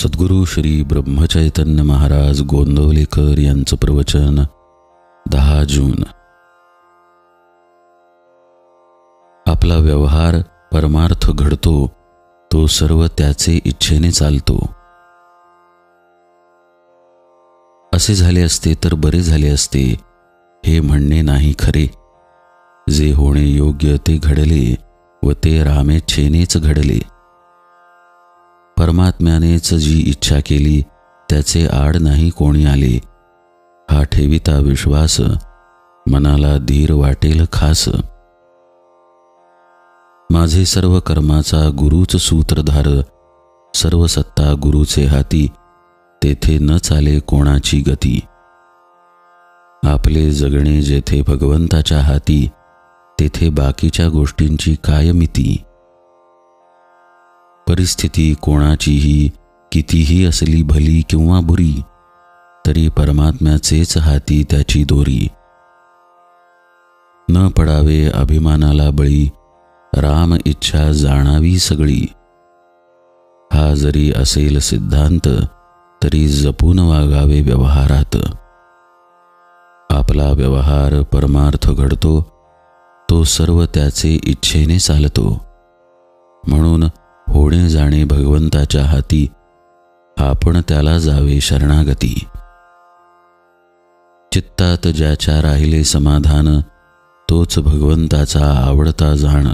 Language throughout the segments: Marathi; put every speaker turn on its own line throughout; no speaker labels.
सद्गुरू श्री ब्रह्मचैतन्य महाराज गोंदवलेकर यांचं प्रवचन 10 जून. आपला व्यवहार परमार्थ घडतो तो सर्व त्याचे इच्छेने चालतो. असे झाले असते तर बरे झाले असते हे म्हणणे नाही खरे. जे होणे योग्य ते घडले व ते रामेच्छेनेच घडले. परमात्म्यानेच जी इच्छा केली त्याचे आड नाही कोणी आले. हा ठेविता विश्वास मनाला धीर वाटेल खास. माझे सर्व कर्माचा गुरुच सूत्रधार. सर्व सत्ता गुरुचे हाती. तेथे न चाले कोणाची गती. आपले जगणे जेथे भगवंताच्या हाती तेथे बाकीच्या गोष्टींची काय मिती. परिस्थिती कोणाचीही कितीही असली भली किंवा बुरी तरी परमात्म्याचेच हाती त्याची दोरी. न पडावे अभिमानाला बळी. राम इच्छा जाणावी सगळी. हा जरी असेल सिद्धांत तरी जपून वागावे व्यवहारात. आपला व्यवहार परमार्थ घडतो तो सर्व त्याचे इच्छेने चालतो. म्हणून होणे जाणे भगवंताच्या हाती. आपण त्याला जावे शरणागती. चित्तात ज्याच्या राहिले समाधान तोच भगवंताचा आवडता जाण.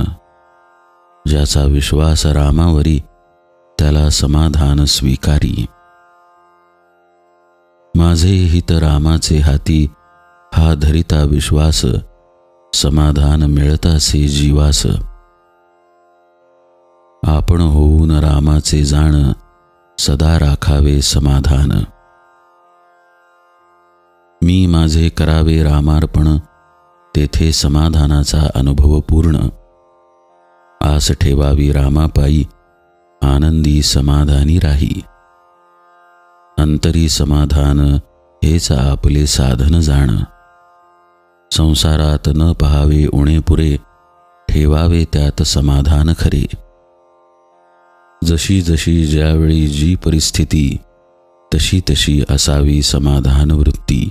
ज्याचा विश्वास रामावरी त्याला समाधान स्वीकारी. माझे हित रामाचे हाती हा धरिता विश्वास. समाधान मिळतासे जीवास. आपण होऊन रामाचे जाण सदा राखावे समाधान. मी माझे करावे रामार्पण तेथे समाधानाचा अनुभव पूर्ण. आस ठेवावी रामापायी आनंदी समाधानी राही. अंतरी समाधान हेच आपले साधन जाण. संसारात न पहावे उणे पुरे. ठेवावे त्यात समाधान खरे. जशी जशी ज्यावेळी जी परिस्थिती तशी तशी असावी समाधान वृत्ती.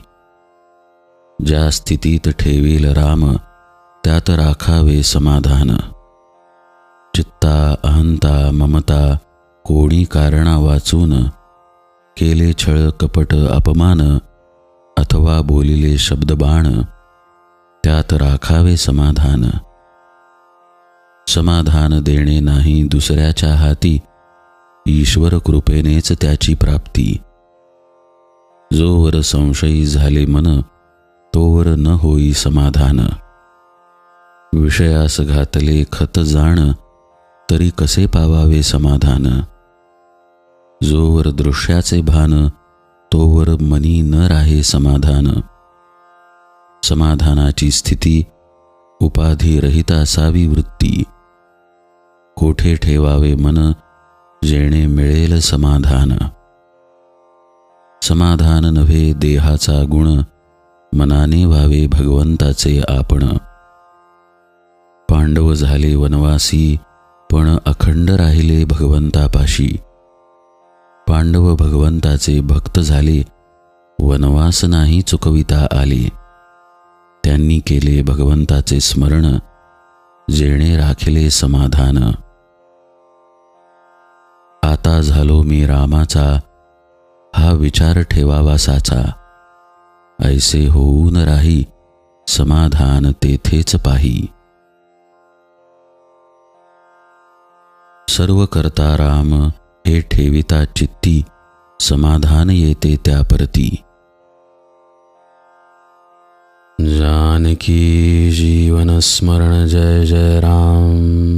ज्या स्थितीत ठेवेल राम त्यात राखावे समाधान. चित्ता अहंता ममता कोणी कारणा वाचून केले छळ कपट अपमान अथवा बोलिले शब्दबाण त्यात राखावे समाधान. समाधान देणे नाही दुसऱ्याच्या हाती. ईश्वर कृपेनेच त्याची प्राप्ती. जोवर संशयी झाले मन तोवर न होई समाधान. विषयास घातले खत जाण तरी कसे पावावे समाधान. जोवर दृश्याचे भान तोवर मनी न राहे समाधान. समाधानाची स्थिती उपाधी रहित असावी वृत्ती. कोठे ठेवावे मन जेणे मिळेल समाधान. समाधान नव्हे देहाचा गुण. मनाने व्हावे भगवंताचे आपण. पांडव झाले वनवासी पण अखंड राहिले भगवंतापाशी. पांडव भगवंताचे भक्त झाले वनवास नाही चुकविता आले. त्यांनी केले भगवंताचे स्मरण जेणे राखले समाधान. आता झालो मी रामाचा हा विचार ठेवावा साचा. ऐसे होऊन राही समाधान तेथेच पाही. सर्व करता राम हे ठेविता चित्ती. समाधान येते त्या परती. जानकी जीवन स्मरण जय जय राम.